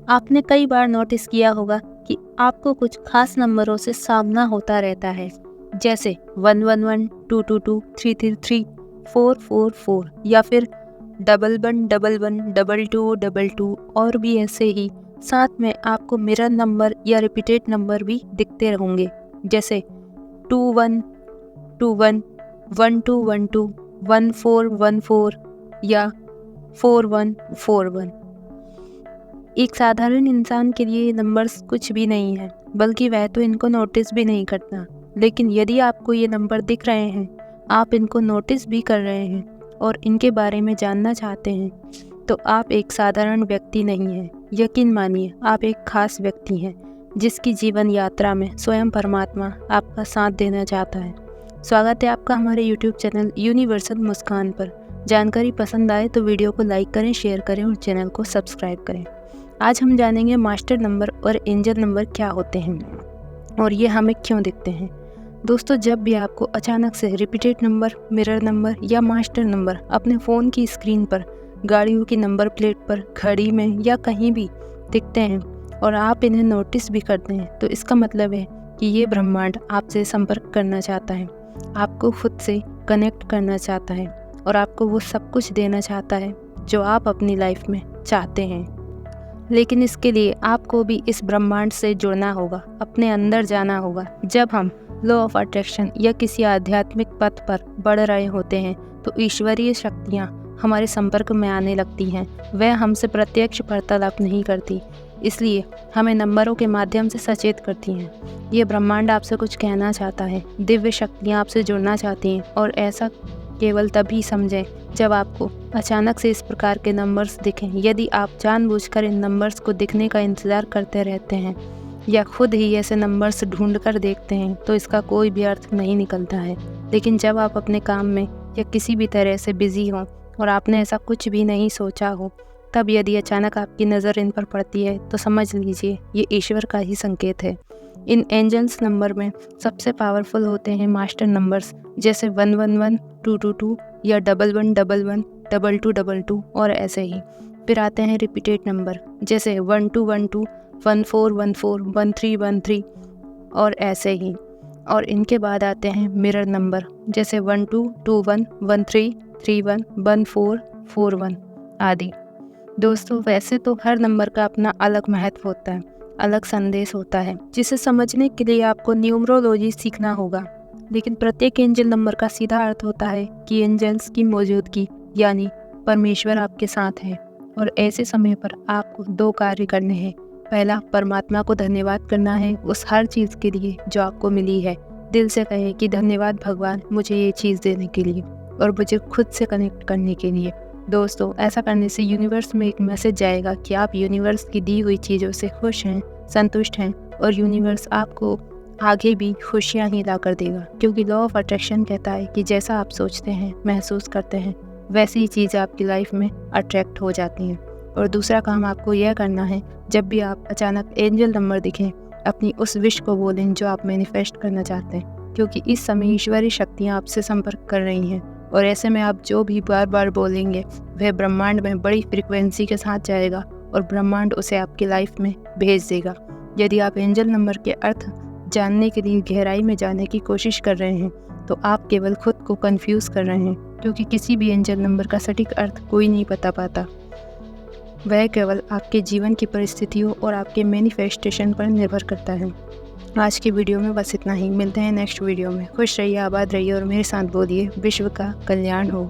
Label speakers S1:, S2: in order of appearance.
S1: आपने कई बार नोटिस किया होगा कि आपको कुछ खास नंबरों से सामना होता रहता है, जैसे 111, 222, 333, 444 या फिर 1111, 2222 और भी ऐसे ही। साथ में आपको मिरर नंबर या रिपीटेड नंबर भी दिखते होंगे, जैसे 2121, 1212, 1414 या 4141। एक साधारण इंसान के लिए ये नंबर्स कुछ भी नहीं है, बल्कि वह तो इनको नोटिस भी नहीं करता। लेकिन यदि आपको ये नंबर दिख रहे हैं, आप इनको नोटिस भी कर रहे हैं और इनके बारे में जानना चाहते हैं, तो आप एक साधारण व्यक्ति नहीं हैं। यकीन मानिए, आप एक खास व्यक्ति हैं जिसकी जीवन यात्रा में स्वयं परमात्मा आपका साथ देना चाहता है। स्वागत है आपका हमारे YouTube चैनल यूनिवर्सल मुस्कान पर। जानकारी पसंद आए तो वीडियो को लाइक करें, शेयर करें और चैनल को सब्सक्राइब करें। आज हम जानेंगे मास्टर नंबर और एंजल नंबर क्या होते हैं और ये हमें क्यों दिखते हैं। दोस्तों, जब भी आपको अचानक से रिपीटेड नंबर, मिरर नंबर या मास्टर नंबर अपने फ़ोन की स्क्रीन पर, गाड़ियों की नंबर प्लेट पर, घड़ी में या कहीं भी दिखते हैं और आप इन्हें नोटिस भी करते हैं, तो इसका मतलब है कि ये ब्रह्मांड आपसे संपर्क करना चाहता है, आपको खुद से कनेक्ट करना चाहता है और आपको वो सब कुछ देना चाहता है जो आप अपनी लाइफ में चाहते हैं। लेकिन इसके लिए आपको भी इस ब्रह्मांड से जुड़ना होगा, अपने अंदर जाना होगा। जब हम लॉ ऑफ अट्रैक्शन या किसी आध्यात्मिक पथ पर बढ़ रहे होते हैं तो ईश्वरीय शक्तियाँ हमारे संपर्क में आने लगती हैं। वह हमसे प्रत्यक्ष वार्तालाप नहीं करती, इसलिए हमें नंबरों के माध्यम से सचेत करती हैं। ये ब्रह्मांड आपसे कुछ कहना चाहता है, दिव्य शक्तियाँ आपसे जुड़ना चाहती हैं और ऐसा केवल तभी समझें जब आपको अचानक से इस प्रकार के नंबर्स दिखें। यदि आप जानबूझकर इन नंबर्स को दिखने का इंतज़ार करते रहते हैं या खुद ही ऐसे नंबर्स ढूंढकर देखते हैं तो इसका कोई भी अर्थ नहीं निकलता है। लेकिन जब आप अपने काम में या किसी भी तरह से बिजी हों और आपने ऐसा कुछ भी नहीं सोचा हो, तब यदि अचानक आपकी नज़र इन पर पड़ती है तो समझ लीजिए ये ईश्वर का ही संकेत है। इन एंजल्स नंबर में सबसे पावरफुल होते हैं मास्टर नंबर्स, जैसे 111, 222 या 1111, 2222 और ऐसे ही। फिर आते हैं रिपीटेड नंबर, जैसे 1212, 1414, 1313 और ऐसे ही। और इनके बाद आते हैं मिरर नंबर, जैसे 1221, 1331, 1441 आदि। दोस्तों, वैसे तो हर नंबर का अपना अलग महत्व होता है, अलग संदेश होता है, जिसे समझने के लिए आपको न्यूमरोलॉजी सीखना होगा। लेकिन प्रत्येक एंजल नंबर का सीधा अर्थ होता है कि एंजल्स की मौजूदगी, यानी परमेश्वर आपके साथ है। और ऐसे समय पर आपको दो कार्य करने हैं। पहला, परमात्मा को धन्यवाद करना है उस हर चीज़ के लिए जो आपको मिली है। दिल से कहें कि धन्यवाद भगवान, मुझे ये चीज़ देने के लिए और मुझे खुद से कनेक्ट करने के लिए। दोस्तों, ऐसा करने से यूनिवर्स में एक मैसेज जाएगा कि आप यूनिवर्स की दी हुई चीज़ों से खुश हैं, संतुष्ट हैं और यूनिवर्स आपको आगे भी खुशियाँ ही ला कर देगा। क्योंकि लॉ ऑफ अट्रैक्शन कहता है कि जैसा आप सोचते हैं, महसूस करते हैं, वैसी ही चीज़ें आपकी लाइफ में अट्रैक्ट हो जाती हैं। और दूसरा काम आपको यह करना है, जब भी आप अचानक एंजल नंबर दिखें, अपनी उस विश को बोलें जो आप मैनिफेस्ट करना चाहते हैं, क्योंकि इस समय ईश्वरीय शक्तियाँ आपसे संपर्क कर रही हैं। और ऐसे में आप जो भी बार बार बोलेंगे वह ब्रह्मांड में बड़ी फ्रिक्वेंसी के साथ जाएगा और ब्रह्मांड उसे आपकी लाइफ में भेज देगा। यदि आप एंजल नंबर के अर्थ जानने के लिए गहराई में जाने की कोशिश कर रहे हैं तो आप केवल खुद को कंफ्यूज कर रहे हैं, क्योंकि किसी भी एंजल नंबर का सटीक अर्थ कोई नहीं बता पाता। वह केवल आपके जीवन की परिस्थितियों और आपके मैनिफेस्टेशन पर निर्भर करता है। आज की वीडियो में बस इतना ही। मिलते हैं नेक्स्ट वीडियो में। खुश रहिए, आबाद रहिए और मेरे साथ बोलिए, विश्व का कल्याण हो।